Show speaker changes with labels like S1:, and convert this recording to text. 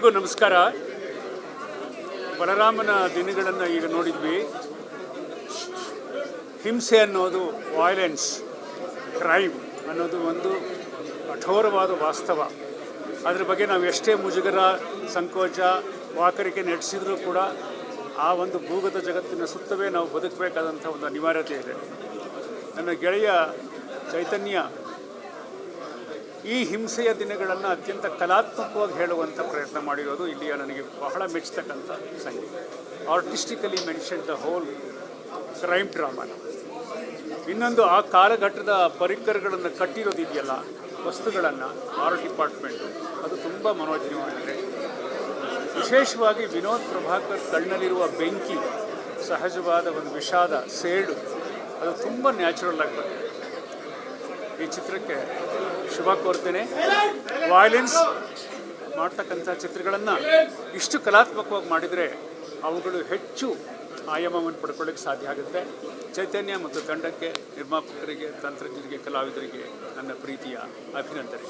S1: ಎಲ್ರಿಗೂ ನಮಸ್ಕಾರ. ಬಲರಾಮನ ದಿನಗಳನ್ನು ಈಗ ನೋಡಿದ್ವಿ. ಹಿಂಸೆ ಅನ್ನೋದು, ವಾಯ್ಲೆನ್ಸ್, ಕ್ರೈಮ್ ಅನ್ನೋದು ಒಂದು ಕಠೋರವಾದ ವಾಸ್ತವ. ಅದ್ರ ಬಗ್ಗೆ ನಾವು ಎಷ್ಟೇ ಮುಜುಗರ, ಸಂಕೋಚ, ವಾಕರಿಕೆ ನಡೆಸಿದರೂ ಕೂಡ ಆ ಒಂದು ಭೂಗತ ಜಗತ್ತಿನ ಸುತ್ತವೇ ನಾವು ಬದುಕಬೇಕಾದಂಥ ಒಂದು ಅನಿವಾರ್ಯತೆ ಇದೆ. ನನ್ನ ಗೆಳೆಯ ಚೈತನ್ಯ ಈ ಹಿಂಸೆಯ ದಿನಗಳನ್ನು ಅತ್ಯಂತ ಕಲಾತ್ಮಕವಾಗಿ ಹೇಳುವಂಥ ಪ್ರಯತ್ನ ಮಾಡಿರೋದು ಇಲ್ಲಿಯ ನನಗೆ ಬಹಳ ಮೆಚ್ಚತಕ್ಕಂಥ ಸಂಗೀತ. ಆರ್ಟಿಸ್ಟಿಕಲಿ ಮೆನ್ಷನ್ ದ ಹೋಲ್ ಕ್ರೈಮ್ ಡ್ರಾಮಾನ. ಇನ್ನೊಂದು, ಆ ಕಾಲಘಟ್ಟದ ಪರಿಕರಗಳನ್ನು ಕಟ್ಟಿರೋದಿದೆಯಲ್ಲ, ವಸ್ತುಗಳನ್ನು, ಆರ್ಟ್ ಡಿಪಾರ್ಟ್ಮೆಂಟು, ಅದು ತುಂಬ ಮನೋಜ್ಞವಾಗಿದೆ. ವಿಶೇಷವಾಗಿ ವಿನೋದ್ ಪ್ರಭಾಕರ್ ಕಣ್ಣಲ್ಲಿರುವ ಬೆಂಕಿ, ಸಹಜವಾದ ಒಂದು ವಿಷಾದ, ಸೇಡು, ಅದು ತುಂಬ ನ್ಯಾಚುರಲ್ ಆಗಿ ಬರ್ತದೆ. ಈ ಚಿತ್ರಕ್ಕೆ ಶುಭ ಕೋರ್ತೇನೆ. ವಾಯ್ಲೆನ್ಸ್ ಮಾಡ್ತಕ್ಕಂಥ ಚಿತ್ರಗಳನ್ನು ಇಷ್ಟು ಕಲಾತ್ಮಕವಾಗಿ ಮಾಡಿದರೆ ಅವುಗಳು ಹೆಚ್ಚು ಆಯಾಮವನ್ನು ಪಡ್ಕೊಳ್ಳಿಕ್ಕೆ ಸಾಧ್ಯ ಆಗುತ್ತೆ. ಚೈತನ್ಯ ಮತ್ತು ತಂಡಕ್ಕೆ, ನಿರ್ಮಾಪಕರಿಗೆ, ತಂತ್ರಜ್ಞರಿಗೆ, ಕಲಾವಿದರಿಗೆ ನನ್ನ ಪ್ರೀತಿಯ ಅಭಿನಂದನೆ.